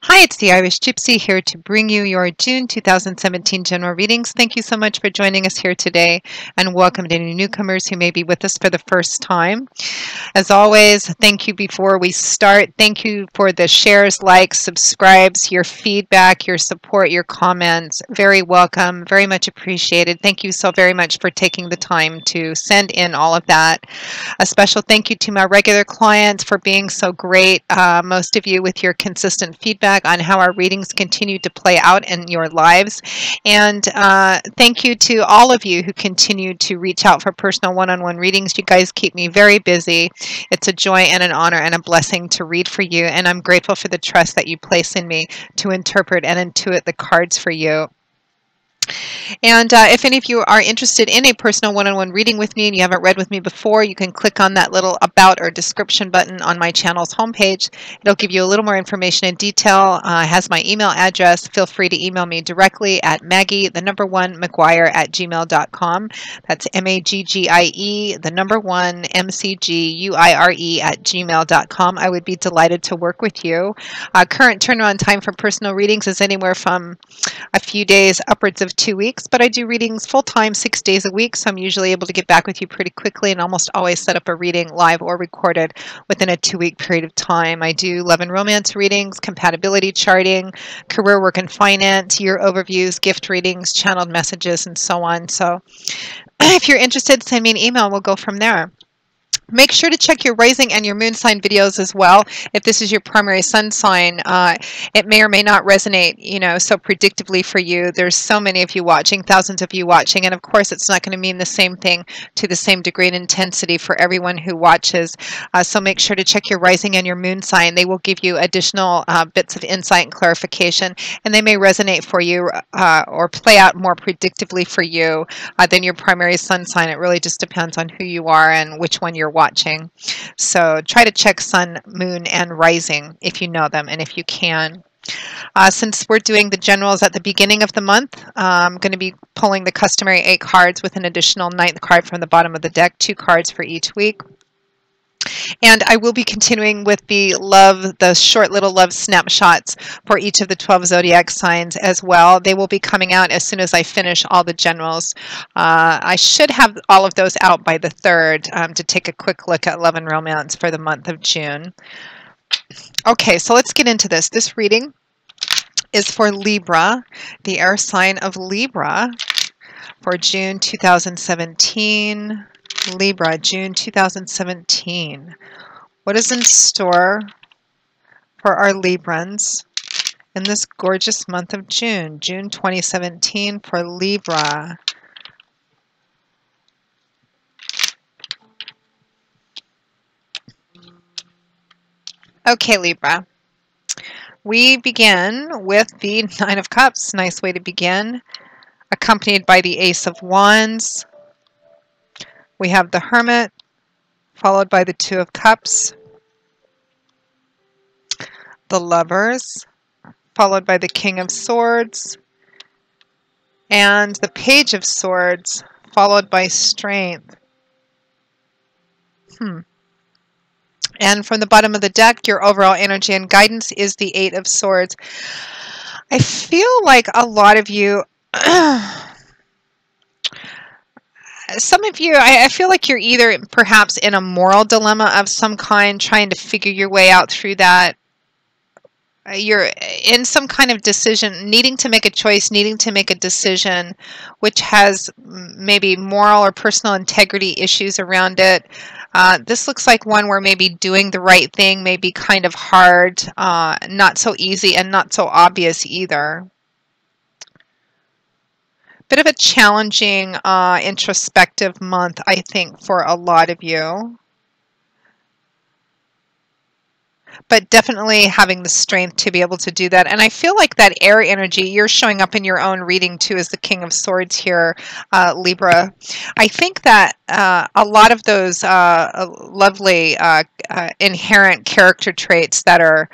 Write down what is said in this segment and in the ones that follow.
Hi, it's the Irish Gypsy here to bring you your June 2017 general readings. Thank you so much for joining us here today, and welcome to any newcomers who may be with us for the first time. As always, thank you before we start. Thank you for the shares, likes, subscribes, your feedback, your support, your comments. Very welcome, very much appreciated. Thank you so very much for taking the time to send in all of that. A special thank you to my regular clients for being so great, most of you with your consistent feedback on how our readings continue to play out in your lives. And thank you to all of you who continue to reach out for personal one-on-one readings. You guys keep me very busy. It's a joy and an honor and a blessing to read for you, and I'm grateful for the trust that you place in me to interpret and intuit the cards for you. And if any of you are interested in a personal one-on-one reading with me and you haven't read with me before, you can click on that little about or description button on my channel's homepage. It'll give you a little more information in detail. It has my email address. Feel free to email me directly at Maggie1McGuire@gmail.com. That's MAGGIE, MCGUIRE@gmail.com. I would be delighted to work with you. Current turnaround time for personal readings is anywhere from a few days upwards of 2 weeks, but I do readings full-time 6 days a week, so I'm usually able to get back with you pretty quickly and almost always set up a reading live or recorded within a 2-week period of time. I do love and romance readings, compatibility charting, career, work, and finance, year overviews, gift readings, channeled messages, and so on. So if you're interested, send me an email. We'll go from there. Make sure to check your rising and your moon sign videos as well. If this is your primary sun sign, it may or may not resonate, so predictably for you. There's so many of you watching, thousands of you watching, and of course it's not going to mean the same thing to the same degree and intensity for everyone who watches. So make sure to check your rising and your moon sign. They will give you additional bits of insight and clarification, and they may resonate for you or play out more predictably for you than your primary sun sign. It really just depends on who you are and which one you're watching. So try to check sun, moon, and rising if you know them and if you can. Since we're doing the generals at the beginning of the month, I'm going to be pulling the customary 8 cards with an additional 9th card from the bottom of the deck, 2 cards for each week. And I will be continuing with the short little love snapshots for each of the 12 zodiac signs as well. They will be coming out as soon as I finish all the generals. I should have all of those out by the 3rd to take a quick look at love and romance for the month of June. Okay, so let's get into this. This reading is for Libra, the air sign of Libra, for June 2017. Libra, June 2017. What is in store for our Librans in this gorgeous month of June, June 2017 for Libra? Okay, Libra. We begin with the 9 of Cups. Nice way to begin. Accompanied by the Ace of Wands. We have the Hermit, followed by the 2 of Cups, the Lovers, followed by the King of Swords, and the Page of Swords, followed by Strength. And from the bottom of the deck, your overall energy and guidance is the 8 of Swords. I feel like a lot of you... Some of you, I feel like you're either perhaps in a moral dilemma of some kind, trying to figure your way out through that. You're in some kind of decision, needing to make a choice, needing to make a decision, which has maybe moral or personal integrity issues around it. This looks like one where maybe doing the right thing may be kind of hard, not so easy, and not so obvious either. Bit of a challenging, introspective month, I think, for a lot of you. But definitely having the strength to be able to do that. And I feel like that air energy, you're showing up in your own reading too as the King of Swords here, Libra. I think that a lot of those lovely inherent character traits that are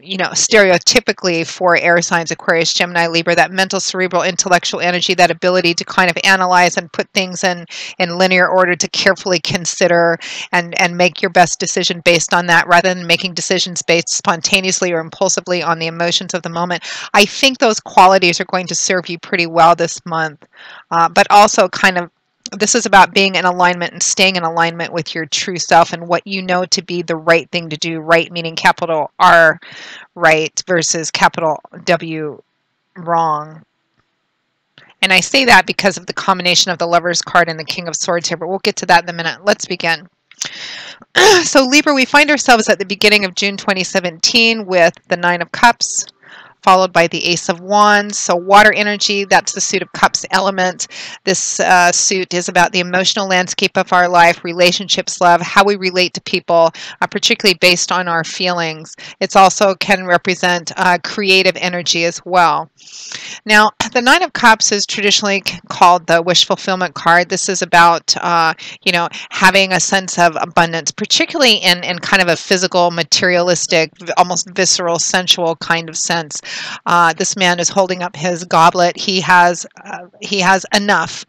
stereotypically for air signs, Aquarius, Gemini, Libra, that mental, cerebral, intellectual energy, that ability to kind of analyze and put things in linear order, to carefully consider and make your best decision based on that, rather than making decisions based spontaneously or impulsively on the emotions of the moment. I think those qualities are going to serve you pretty well this month, but also kind of this is about being in alignment and staying in alignment with your true self and what you know to be the right thing to do. Right meaning capital R right versus capital W wrong. And I say that because of the combination of the Lover's card and the King of Swords here, but we'll get to that in a minute. Let's begin. So Libra, we find ourselves at the beginning of June 2017 with the Nine of Cups, followed by the Ace of Wands. So water energy, that's the suit of cups element. This suit is about the emotional landscape of our life, relationships, love, how we relate to people, particularly based on our feelings. It also can represent creative energy as well. Now, the Nine of Cups is traditionally called the wish fulfillment card. This is about, having a sense of abundance, particularly in kind of a physical, materialistic, almost visceral, sensual kind of sense. This man is holding up his goblet. He has enough,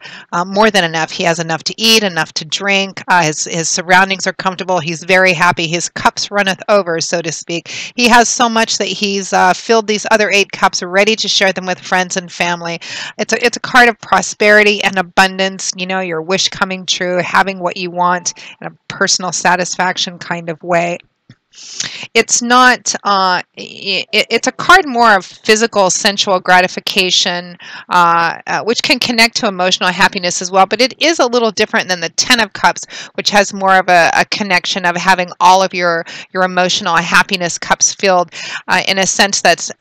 more than enough. He has enough to eat, enough to drink. His surroundings are comfortable. He's very happy. His cups runneth over, so to speak. He has so much that he's filled these other 8 cups, ready to share them with friends and family. It's a card of prosperity and abundance. Your wish coming true, having what you want in a personal satisfaction kind of way. It's not, it's a card more of physical, sensual gratification, which can connect to emotional happiness as well. But it is a little different than the Ten of Cups, which has more of a connection of having all of your emotional happiness cups filled in a sense that's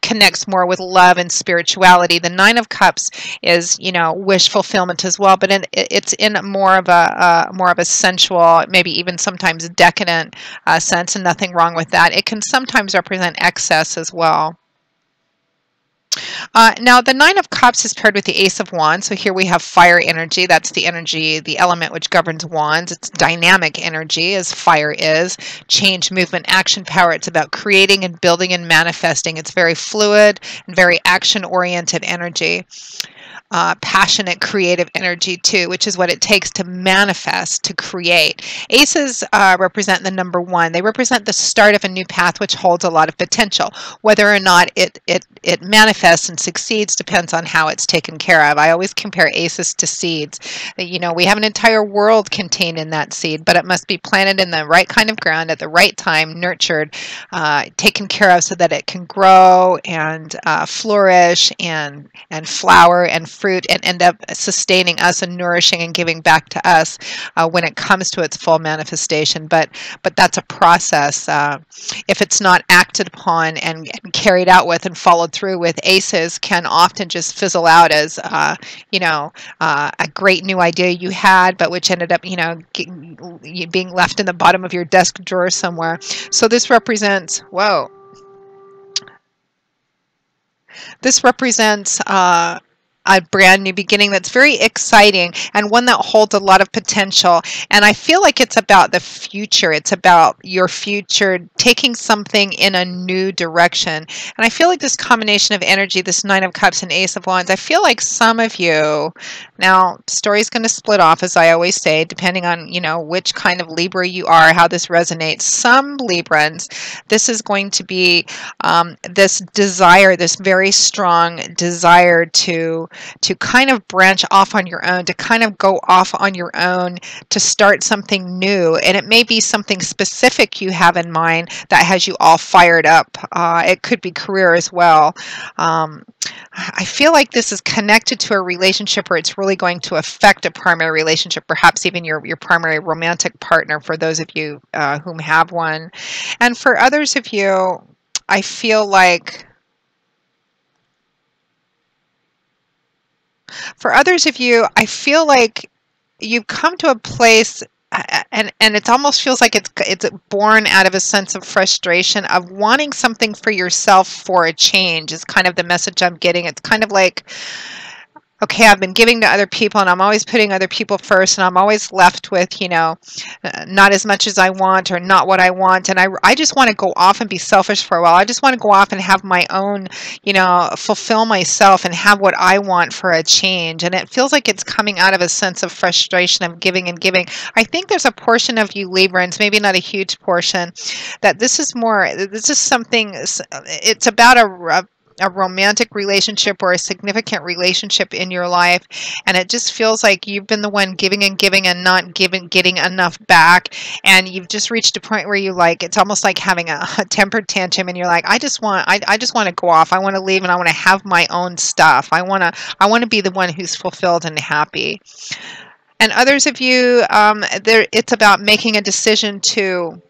connects more with love and spirituality. The Nine of Cups is, wish fulfillment as well, but it's in more of a sensual, maybe even sometimes decadent sense, and nothing wrong with that. It can sometimes represent excess as well. Now, the Nine of Cups is paired with the Ace of Wands. So here we have fire energy. That's the energy, the element which governs wands. It's dynamic energy, as fire is. Change, movement, action, power. It's about creating and building and manifesting. It's very fluid and very action-oriented energy. Passionate, creative energy too, which is what it takes to manifest, to create. Aces represent the number 1. They represent the start of a new path, which holds a lot of potential. Whether or not it manifests and succeeds depends on how it's taken care of. I always compare aces to seeds. We have an entire world contained in that seed, but it must be planted in the right kind of ground at the right time, nurtured, taken care of so that it can grow and flourish and flower and fruit and end up sustaining us and nourishing and giving back to us when it comes to its full manifestation. But that's a process. If it's not acted upon and carried out with and followed through with, aces can often just fizzle out as a great new idea you had, but which ended up being left in the bottom of your desk drawer somewhere. So this represents this represents a brand new beginning that's very exciting and one that holds a lot of potential. And I feel like it's about the future. It's about your future, taking something in a new direction. And I feel like this combination of energy, this Nine of Cups and Ace of Wands, I feel like some of you, now the story's going to split off, as I always say, depending on, which kind of Libra you are, how this resonates. Some Librans, this is going to be this desire, this very strong desire to kind of branch off on your own, to kind of go off on your own, to start something new. And it may be something specific you have in mind that has you all fired up. It could be career as well. I feel like this is connected to a relationship, or it's really going to affect a primary relationship, perhaps even your primary romantic partner, for those of you whom have one. And for others of you, I feel like you've come to a place, and it almost feels like it's born out of a sense of frustration of wanting something for yourself for a change is kind of the message I'm getting. It's kind of like okay, I've been giving to other people and I'm always putting other people first and I'm always left with, not as much as I want or not what I want. And I just want to go off and be selfish for a while. I just want to go off and have my own, fulfill myself and have what I want for a change. And it feels like it's coming out of a sense of frustration of giving and giving. I think there's a portion of you Librans, maybe not a huge portion, that this is something, it's about a romantic relationship or a significant relationship in your life, and it just feels like you've been the one giving and not getting enough back, and you've just reached a point where you like, it's almost like having a temper tantrum, and you're like, I just want to go off, I want to leave, and I want to have my own stuff. I want to be the one who's fulfilled and happy. And others of you, it's about making a decision to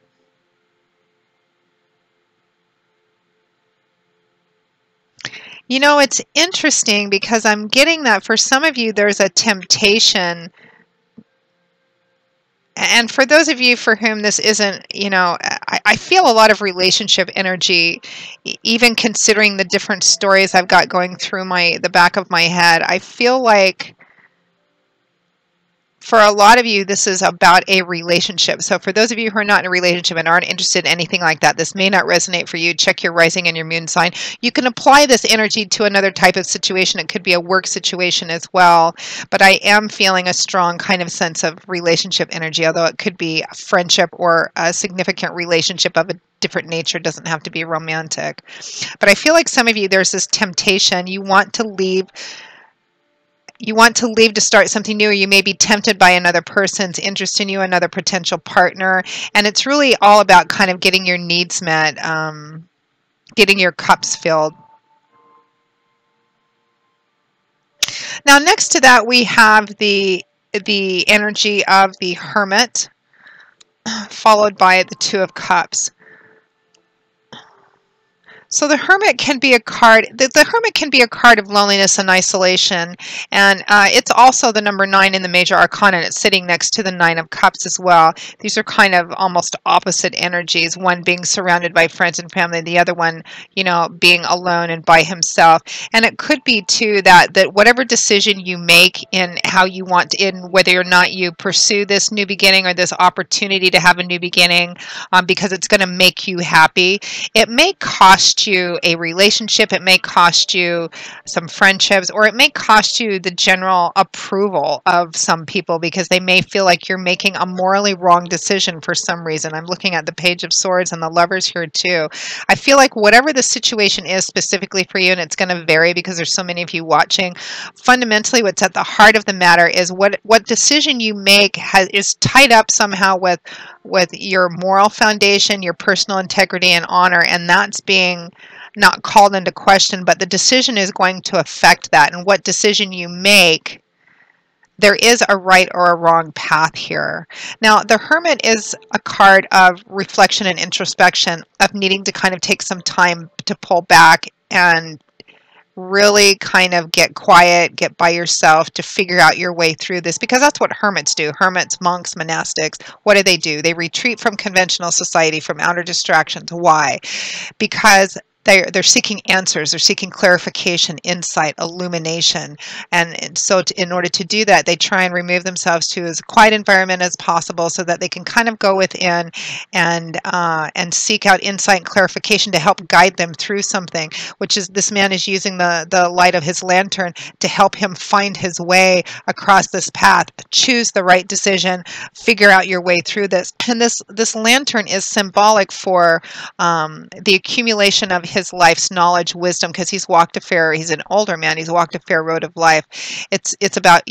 it's interesting because I'm getting that for some of you, there's a temptation. And for those of you for whom this isn't, I feel a lot of relationship energy, even considering the different stories I've got going through the back of my head. I feel like for a lot of you, this is about a relationship. So for those of you who are not in a relationship and aren't interested in anything like that, this may not resonate for you. Check your rising and your moon sign. You can apply this energy to another type of situation. It could be a work situation as well. But I am feeling a strong kind of sense of relationship energy, although it could be a friendship or a significant relationship of a different nature. It doesn't have to be romantic. But I feel like some of you, there's this temptation. You want to leave to start something new, or you may be tempted by another person's interest in you, another potential partner, and it's really all about kind of getting your needs met, getting your cups filled. Now, next to that, we have the energy of the Hermit, followed by the Two of Cups. So the Hermit can be a card. The Hermit can be a card of loneliness and isolation, and it's also the number 9 in the major arcana. And it's sitting next to the 9 of Cups as well. These are kind of almost opposite energies. One being surrounded by friends and family, the other one, being alone and by himself. And it could be too that whatever decision you make in how you want in whether or not you pursue this new beginning or this opportunity to have a new beginning, because it's going to make you happy, it may cost you a relationship, it may cost you some friendships, or it may cost you the general approval of some people because they may feel like you're making a morally wrong decision for some reason. I'm looking at the Page of Swords and the Lovers here too. I feel like whatever the situation is specifically for you, and it's going to vary because there's so many of you watching, fundamentally what's at the heart of the matter is what decision you make is tied up somehow with your moral foundation, your personal integrity and honor, and that's being not called into question, but the decision is going to affect that. And what decision you make, there is a right or a wrong path here. Now, the Hermit is a card of reflection and introspection, of needing to kind of take some time to pull back and really kind of get quiet, get by yourself to figure out your way through this, because that's what hermits do. Hermits, monks, monastics, what do? They retreat from conventional society, from outer distractions. Why? Because they're seeking answers, they're seeking clarification, insight, illumination, and so in order to do that, they try and remove themselves to as quiet environment as possible so that they can kind of go within and seek out insight and clarification to help guide them through something. Which is, this man is using the light of his lantern to help him find his way across this path, choose the right decision, figure out your way through this. And this lantern is symbolic for the accumulation of his life's knowledge, wisdom, because he's an older man, he's walked a fair road of life. It's about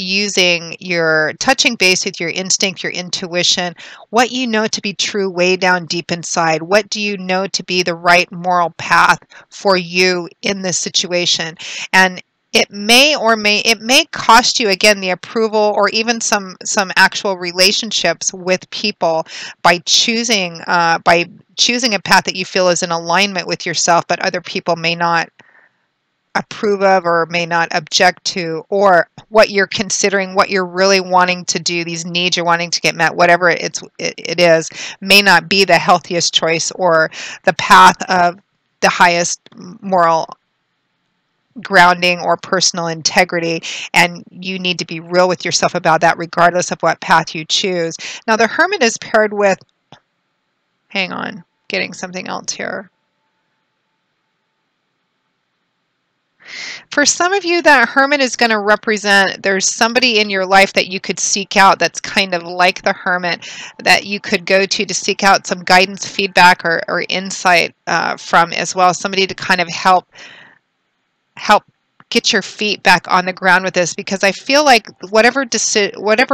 touching base with your instinct, your intuition, what you know to be true way down deep inside. What do you know to be the right moral path for you in this situation? And it may cost you, again, the approval or even some actual relationships with people by choosing a path that you feel is in alignment with yourself, but other people may not approve of or may not object to, or what you're considering, what you're really wanting to do, these needs you're wanting to get met, whatever it is, may not be the healthiest choice or the path of the highest moral grounding or personal integrity, and you need to be real with yourself about that regardless of what path you choose. Now the Hermit is paired with, hang on, getting something else here. For some of you, that Hermit is going to represent there's somebody in your life that you could seek out that's kind of like the Hermit, that you could go to seek out some guidance, feedback, or insight from as well. Somebody to kind of help get your feet back on the ground with this, because I feel like whatever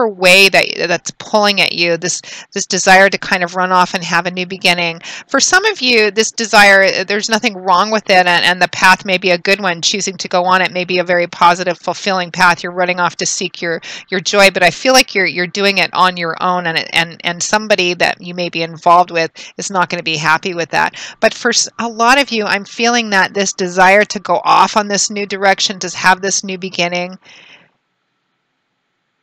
way that's pulling at you, this desire to kind of run off and have a new beginning. For some of you, this desire, there's nothing wrong with it, and the path may be a good one. Choosing to go on it may be a very positive, fulfilling path. You're running off to seek your joy, but I feel like you're doing it on your own, and somebody that you may be involved with is not going to be happy with that. But for a lot of you, I'm feeling that this desire to go off on this new direction, to have this new beginning,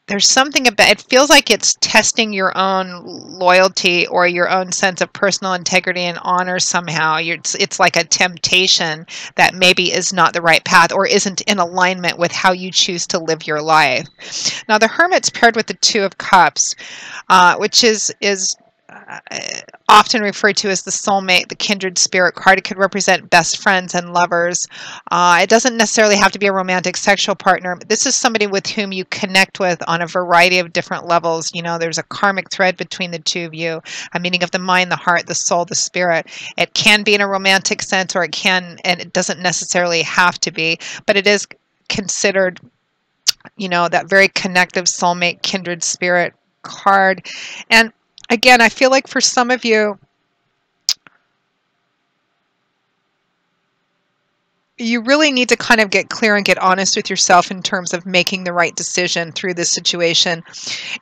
there's something about it, feels like it's testing your own loyalty or your own sense of personal integrity and honor somehow. It's like a temptation that maybe is not the right path or isn't in alignment with how you choose to live your life. Now the Hermit's paired with the Two of Cups, which is often referred to as the soulmate, the kindred spirit card. It could represent best friends and lovers. It doesn't necessarily have to be a romantic sexual partner. But this is somebody with whom you connect with on a variety of different levels. You know, there's a karmic thread between the two of you, a meaning of the mind, the heart, the soul, the spirit. It can be in a romantic sense, or it can, and it doesn't necessarily have to be, but it is considered, you know, that very connective soulmate, kindred spirit card. And again, I feel like for some of you, you really need to kind of get clear and get honest with yourself in terms of making the right decision through this situation.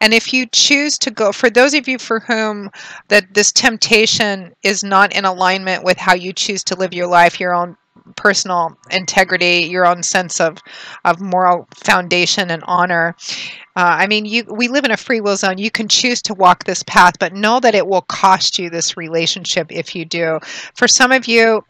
And if you choose to go, for those of you for whom that this temptation is not in alignment with how you choose to live your life, your own personal integrity, your own sense of moral foundation and honor, I mean, we live in a free will zone. You can choose to walk this path, but know that it will cost you this relationship if you do. For some of you,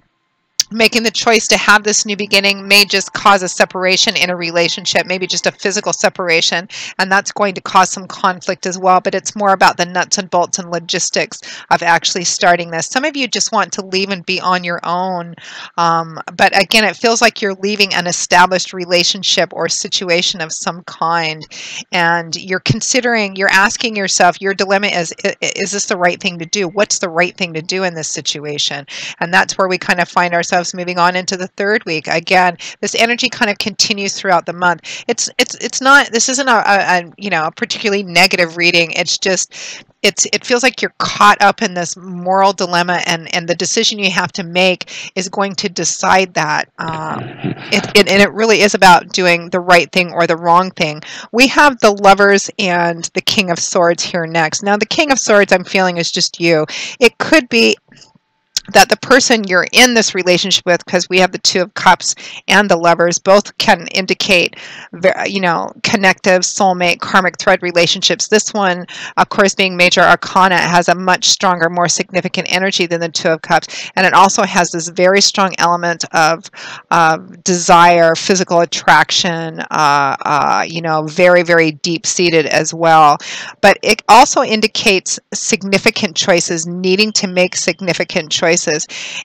making the choice to have this new beginning may just cause a separation in a relationship, maybe just a physical separation, and that's going to cause some conflict as well. But it's more about the nuts and bolts and logistics of actually starting this. Some of you just want to leave and be on your own, but again, it feels like you're leaving an established relationship or situation of some kind, and you're asking yourself, your dilemma is this the right thing to do? What's the right thing to do in this situation? And that's where we kind of find ourselves moving on into the third week. Again, this energy kind of continues throughout the month. It's not, this isn't a particularly negative reading. It's just, it feels like you're caught up in this moral dilemma, and the decision you have to make is going to decide that. And it really is about doing the right thing or the wrong thing. We have the Lovers and the King of Swords here next. Now, the King of Swords I'm feeling is just you. It could be that the person you're in this relationship with, because we have the Two of Cups and the Lovers, both can indicate, connective, soulmate, karmic thread relationships. This one, of course, being major arcana, has a much stronger, more significant energy than the Two of Cups, and it also has this very strong element of desire, physical attraction, very, very deep-seated as well. But it also indicates significant choices, needing to make significant choices.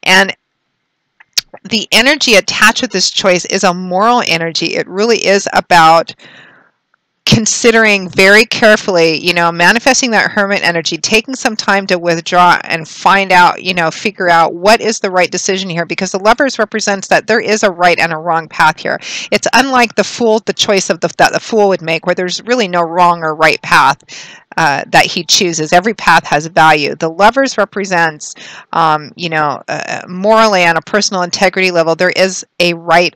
And the energy attached with this choice is a moral energy. It really is about considering very carefully, manifesting that Hermit energy, taking some time to withdraw and find out, figure out what is the right decision here, because the Lovers represents that there is a right and a wrong path here. It's unlike the Fool, the choice that the Fool would make, where there's really no wrong or right path that he chooses. Every path has value. The Lovers represents, morally, on a personal integrity level, there is a right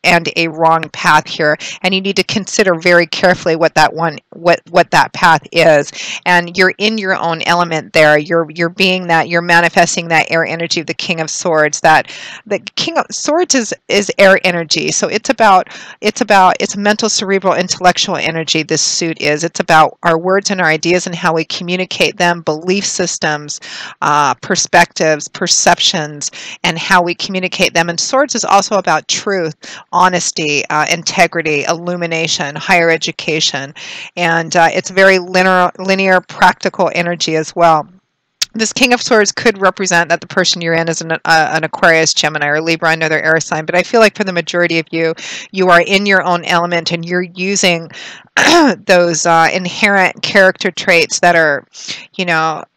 and a wrong path here, and you need to consider very carefully what that path is. And you're in your own element there. You're being that, you're manifesting that air energy of the King of Swords. That the King of Swords is air energy, so it's mental, cerebral, intellectual energy. This suit is. It's about our words and our ideas and how we communicate them, belief systems, perspectives, perceptions, and how we communicate them. And Swords is also about truth, honesty, integrity, illumination, higher education, and it's very linear, practical energy as well. This King of Swords could represent that the person you're in is an Aquarius, Gemini, or Libra, another air sign. But I feel like for the majority of you, you are in your own element and you're using those inherent character traits that are,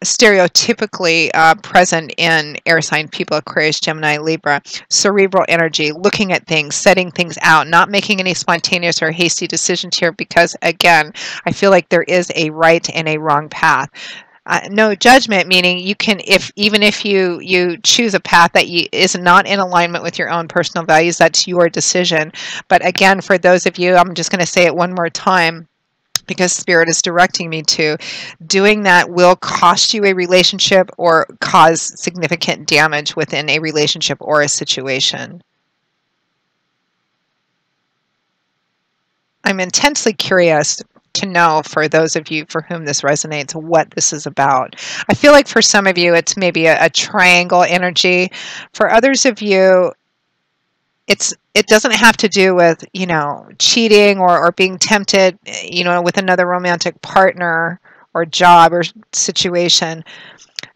stereotypically present in air sign people, Aquarius, Gemini, Libra. Cerebral energy, looking at things, setting things out, not making any spontaneous or hasty decisions here because, again, I feel like there is a right and a wrong path. No judgment, meaning you can, even if you choose a path that is not in alignment with your own personal values, that's your decision. But again, for those of you, I'm just going to say it one more time because Spirit is directing me to, doing that will cost you a relationship or cause significant damage within a relationship or a situation. I'm intensely curious to know, for those of you for whom this resonates, what this is about. I feel like for some of you it's maybe a triangle energy. For others of you, it doesn't have to do with cheating or being tempted with another romantic partner or job or situation.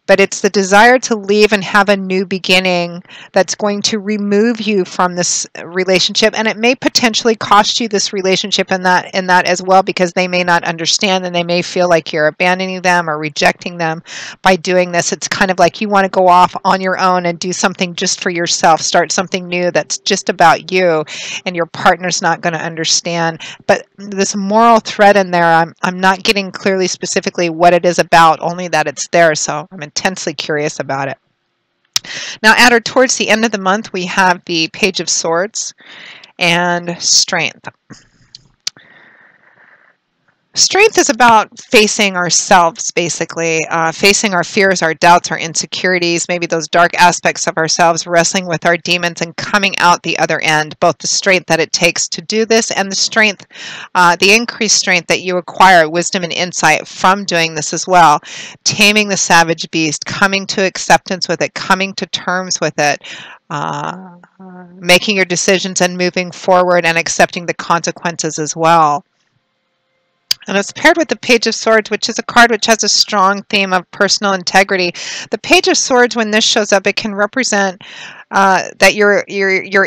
But it's the desire to leave and have a new beginning that's going to remove you from this relationship. And it may potentially cost you this relationship in that as well, because they may not understand and they may feel like you're abandoning them or rejecting them by doing this. It's kind of like you want to go off on your own and do something just for yourself, start something new that's just about you, and your partner's not going to understand. But this moral thread in there, I'm not getting clearly specifically what it is about, only that it's there. So I'm intensely curious about it. Now, towards the end of the month, we have the Page of Swords and Strength. Strength is about facing ourselves, basically, facing our fears, our doubts, our insecurities, maybe those dark aspects of ourselves, wrestling with our demons and coming out the other end, both the strength that it takes to do this and the strength, the increased strength that you acquire, wisdom and insight from doing this as well. Taming the savage beast, coming to acceptance with it, coming to terms with it, making your decisions and moving forward and accepting the consequences as well. And it's paired with the Page of Swords, which is a card which has a strong theme of personal integrity. The Page of Swords, when this shows up, it can represent that you're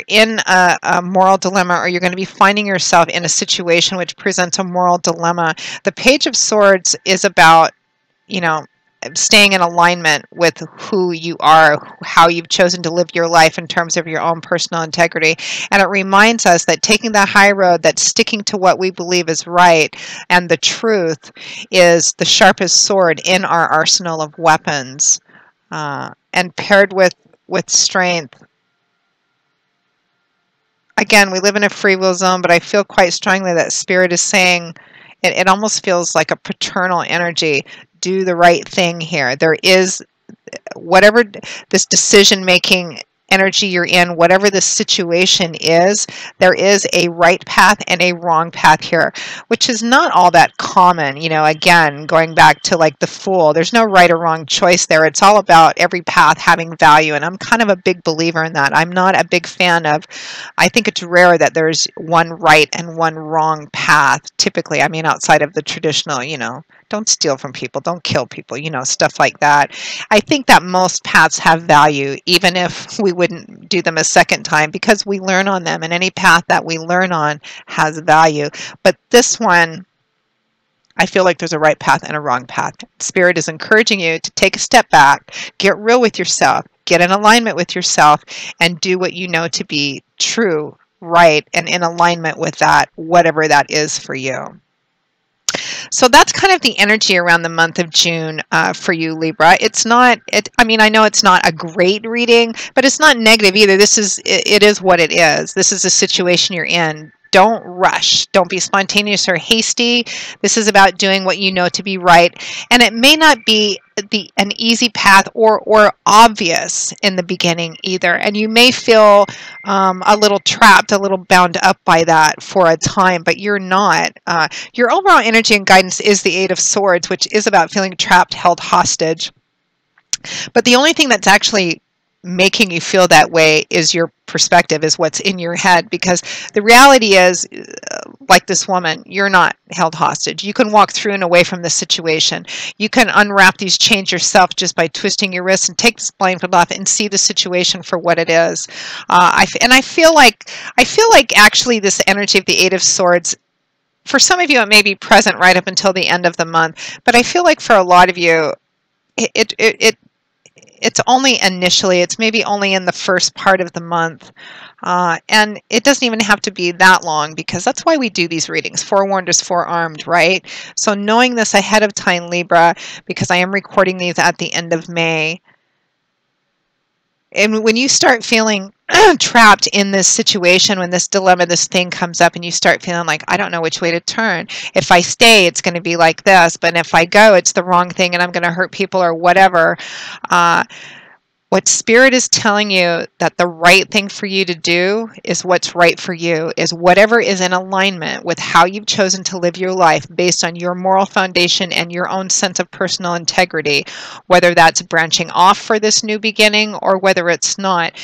in a moral dilemma, or you're going to be finding yourself in a situation which presents a moral dilemma. The Page of Swords is about, staying in alignment with who you are, how you've chosen to live your life in terms of your own personal integrity. And it reminds us that taking the high road, that sticking to what we believe is right and the truth, is the sharpest sword in our arsenal of weapons. And paired with strength. Again, we live in a free will zone, but I feel quite strongly that Spirit is saying, it almost feels like a paternal energy. Do the right thing here. There is, whatever this decision-making energy you're in, whatever the situation is, there is a right path and a wrong path here, which is not all that common. Again, going back to like the Fool, there's no right or wrong choice there. It's all about every path having value, and I'm kind of a big believer in that. I'm not a big fan of, I think it's rare that there's one right and one wrong path, typically. I mean, outside of the traditional, don't steal from people, don't kill people, stuff like that. I think that most paths have value, even if we wouldn't do them a second time, because we learn on them, and any path that we learn on has value. But this one, I feel like there's a right path and a wrong path. Spirit is encouraging you to take a step back, get real with yourself, get in alignment with yourself, and do what you know to be true, right, and in alignment with that, whatever that is for you. So that's kind of the energy around the month of June for you, Libra. It's not, I mean, I know it's not a great reading, but it's not negative either. It is what it is. This is the situation you're in. Don't rush. Don't be spontaneous or hasty. This is about doing what you know to be right. And it may not be an easy path or obvious in the beginning either. And you may feel a little trapped, a little bound up by that for a time, but you're not. Your overall energy and guidance is the Eight of Swords, which is about feeling trapped, held hostage. But the only thing that's actually making you feel that way is your perspective, is what's in your head, because the reality is, like this woman, you're not held hostage. You can walk through and away from the situation. You can unwrap these chains yourself just by twisting your wrists and take this blindfold off and see the situation for what it is. I feel like actually this energy of the Eight of Swords, for some of you it may be present right up until the end of the month, but I feel like for a lot of you it's only initially, it's maybe only in the first part of the month. And it doesn't even have to be that long, because that's why we do these readings. Forewarned is forearmed, right? So knowing this ahead of time, Libra, because I am recording these at the end of May, and when you start feeling trapped in this situation, when this dilemma, this thing comes up, and you start feeling like, I don't know which way to turn. If I stay, it's going to be like this, but if I go, it's the wrong thing and I'm going to hurt people or whatever. What Spirit is telling you, that the right thing for you to do is what's right for you, is whatever is in alignment with how you've chosen to live your life based on your moral foundation and your own sense of personal integrity, whether that's branching off for this new beginning or whether it's not.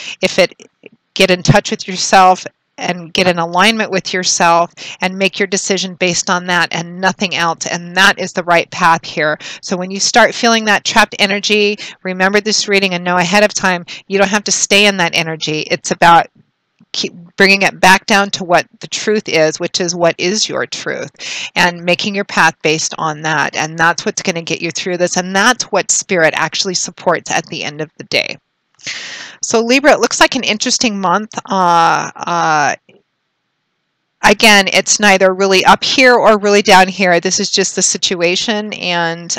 Get in touch with yourself and get in alignment with yourself and make your decision based on that and nothing else. And that is the right path here. So when you start feeling that trapped energy, remember this reading and know ahead of time, you don't have to stay in that energy. It's about keep bringing it back down to what the truth is, which is what is your truth, and making your path based on that. And that's what's going to get you through this. And that's what Spirit actually supports at the end of the day. So Libra, it looks like an interesting month. Again, it's neither really up here or really down here. This is just the situation, and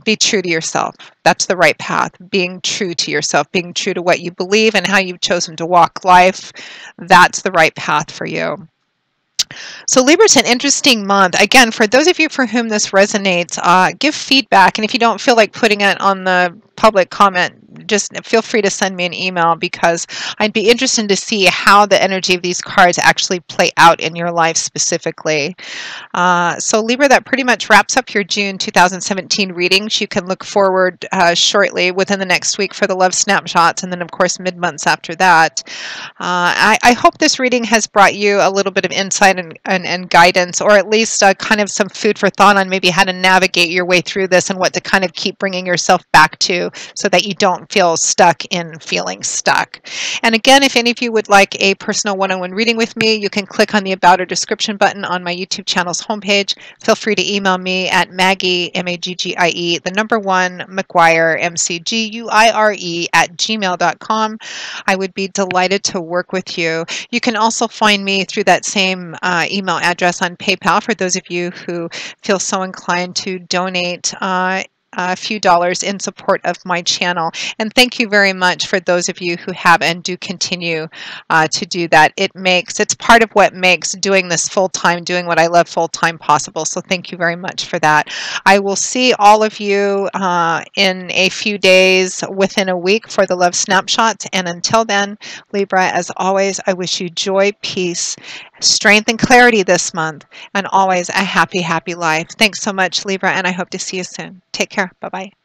be true to yourself. That's the right path. Being true to yourself, being true to what you believe and how you've chosen to walk life. That's the right path for you. So Libra's an interesting month. Again, for those of you for whom this resonates, give feedback. And if you don't feel like putting it on the public comment, just feel free to send me an email, because I'd be interested to see how the energy of these cards actually play out in your life specifically. So Libra, that pretty much wraps up your June 2017 readings. You can look forward shortly within the next week for the love snapshots, and then of course mid-months after that. I hope this reading has brought you a little bit of insight and guidance, or at least kind of some food for thought on maybe how to navigate your way through this and what to kind of keep bringing yourself back to, so that you don't feel stuck in feeling stuck. And again, if any of you would like a personal one-on-one reading with me, you can click on the About or Description button on my YouTube channel's homepage. Feel free to email me at Maggie, M-A-G-G-I-E, the number 1, McGuire, M-C-G-U-I-R-E, @gmail.com. I would be delighted to work with you. You can also find me through that same email address on PayPal for those of you who feel so inclined to donate a few dollars in support of my channel. And thank you very much for those of you who have and do continue to do that. It's part of what makes doing this full-time, doing what I love full-time, possible. So thank you very much for that. I will see all of you in a few days, within a week, for the love snapshots. And until then, Libra, as always, I wish you joy, peace, strength, and clarity this month, and always a happy, happy life. Thanks so much, Libra, and I hope to see you soon. Take care. Bye-bye.